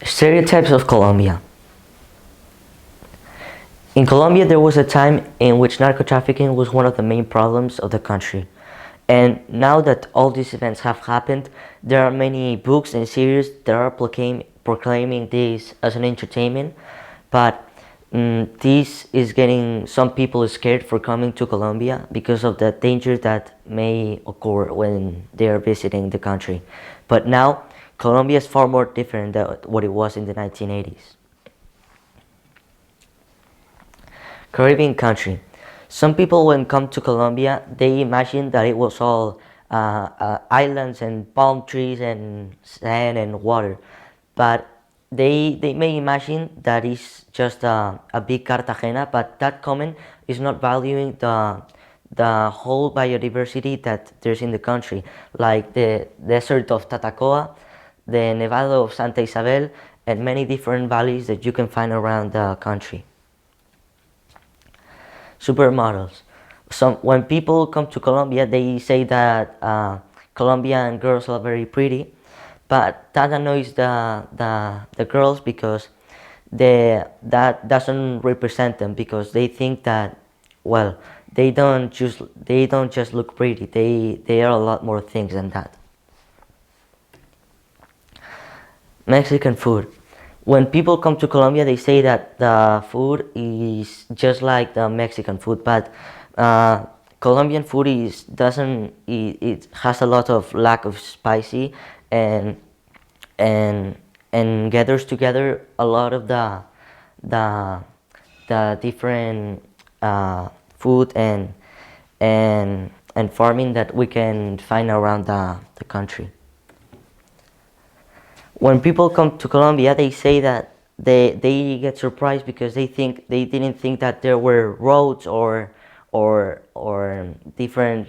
Stereotypes of Colombia. In Colombia, there was a time in which narco trafficking was one of the main problems of the country. And now that all these events have happened, there are many books and series that are proclaiming this as an entertainment, but this is getting some people scared for coming to Colombia because of the danger that may occur when they are visiting the country. But now, Colombia is far more different than what it was in the 1980s. Caribbean country. Some people, when come to Colombia, they imagine that it was all islands and palm trees and sand and water, but they may imagine that it's just a big Cartagena, but that comment is not valuing the whole biodiversity that there's in the country, like the desert of Tatacoa, the Nevado of Santa Isabel, and many different valleys that you can find around the country. Supermodels. When people come to Colombia, they say that Colombian girls are very pretty, but that annoys the girls because that doesn't represent them, because they think that, well, they don't just look pretty. They are a lot more things than that. Mexican food. When people come to Colombia, they say that the food is just like the Mexican food, but Colombian food is doesn't it has a lot of lack of spicy, and and and gathers together a lot of the the different food and farming that we can find around the country. When people come to Colombia, they say that they get surprised because they didn't think that there were roads or different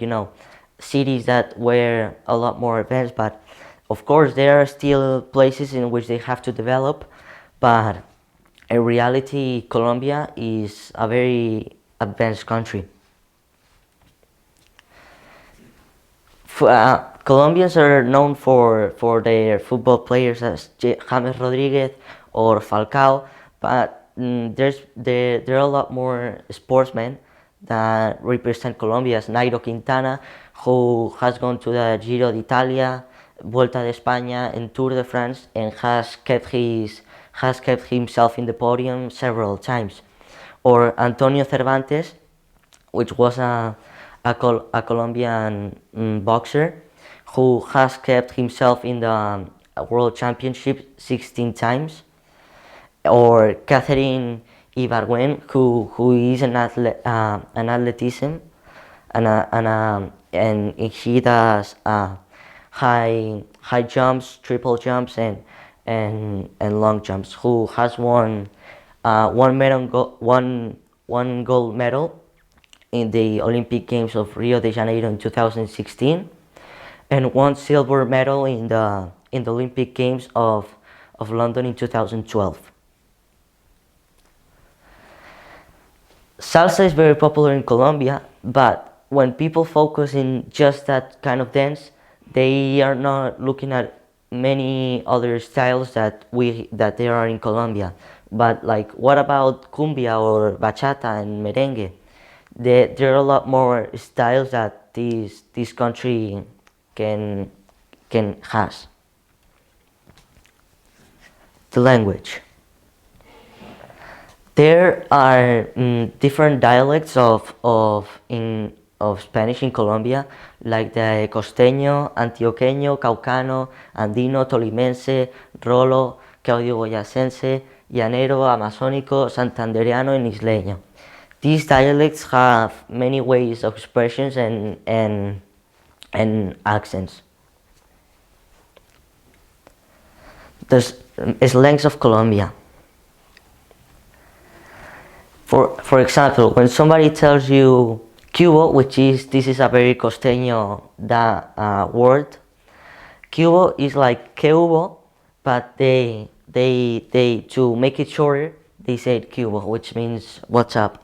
cities that were a lot more advanced. But of course, there are still places in which they have to develop. But in reality, Colombia is a very advanced country. Colombians are known for their football players as James Rodriguez or Falcao, but there are a lot more sportsmen that represent Colombia, as Nairo Quintana, who has gone to the Giro d'Italia, Vuelta de España, and Tour de France, and has kept himself in the podium several times. Or Antonio Cervantes, which was a Colombian boxer who has kept himself in the World Championship 16 times. Or Catherine Ibargüen, who is an athleticism, and he does high jumps, triple jumps, and long jumps. Who has won one gold medal in the Olympic Games of Rio de Janeiro in 2016, and one silver medal in the Olympic Games of London in 2012. Salsa is very popular in Colombia, but when people focus in just that kind of dance, they are not looking at many other styles that there are in Colombia. But like, what about cumbia or bachata and merengue? There are a lot more styles that this country can has. The language. There are different dialects of Spanish in Colombia, like the costeño, antioqueño, caucano, andino, tolimense, rolo, claudio-boyacense, llanero, amazónico, santandereano, and isleño. These dialects have many ways of expressions and accents. The slangs of Colombia. For example, when somebody tells you cubo, this is a very costeño word. Cubo is like que hubo, but they to make it shorter, they said cubo, which means what's up.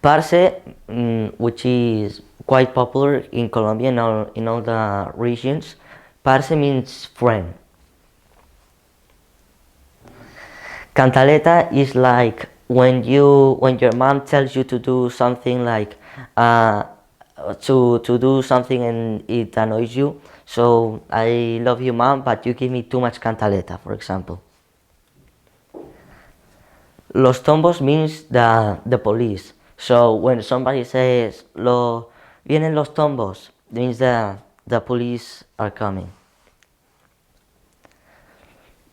Parce, which is quite popular in Colombia in all the regions. Parce means friend. Cantaleta is like when your mom tells you to do something, like uh, to do something and it annoys you. So I love you, mom, but you give me too much cantaleta, for example. Los tombos means the police. So when somebody says vienen los tombos, it means the police are coming.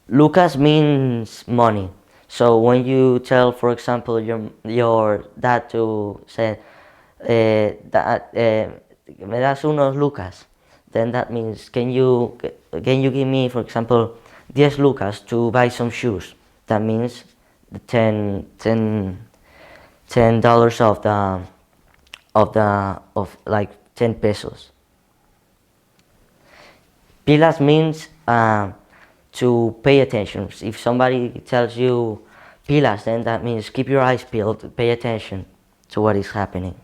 Lucas means money. So when you tell, for example, your dad to say, dad, me das unos lucas, then that means can you give me, for example, 10 lucas to buy some shoes? That means the $10 of like 10 pesos. Pilas means to pay attention. If somebody tells you pilas, then that means keep your eyes peeled, pay attention to what is happening.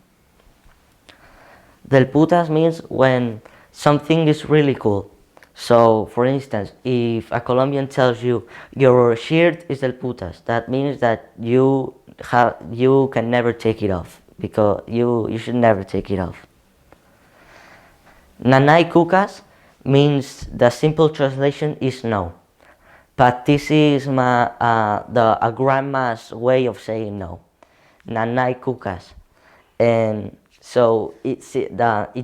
Del putas means when something is really cool. So, for instance, if a Colombian tells you your shirt is del putas, that means that you can never take it off, because you should never take it off. Nanay cucas means the simple translation is no, but this is a grandma's way of saying no. Nanay cucas, and so it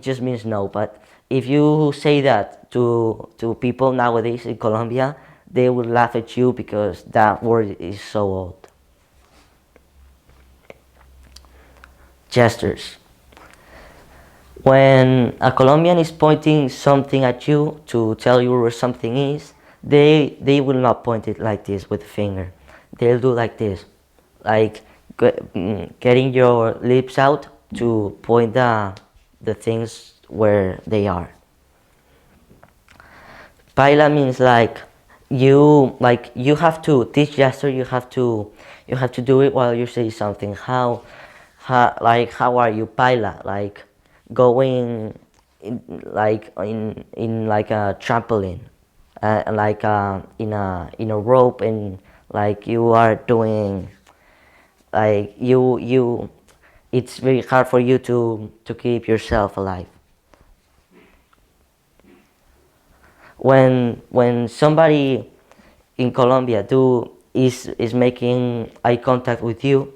just means no. But if you say that to people nowadays in Colombia, they will laugh at you because that word is so old. Gestures. When a Colombian is pointing something at you to tell you where something is, they will not point it like this with a finger. They'll do like this, like getting your lips out to point the things where they are. Paila means like you have to, this gesture you have to do it while you say something. How are you, paila? Like going in like a trampoline, like in a rope, and like you are doing, like it's very hard for you to keep yourself alive. When somebody in Colombia is making eye contact with you,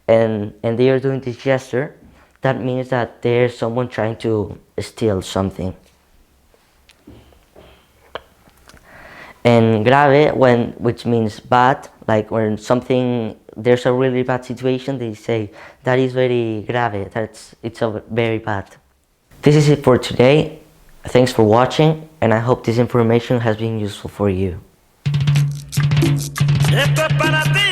and they are doing this gesture, that means that there's someone trying to steal something. And grave, which means bad, like when there's a really bad situation, they say that is very grave, it's very bad. This is it for today. Thanks for watching, and I hope this information has been useful for you. Esto es para ti.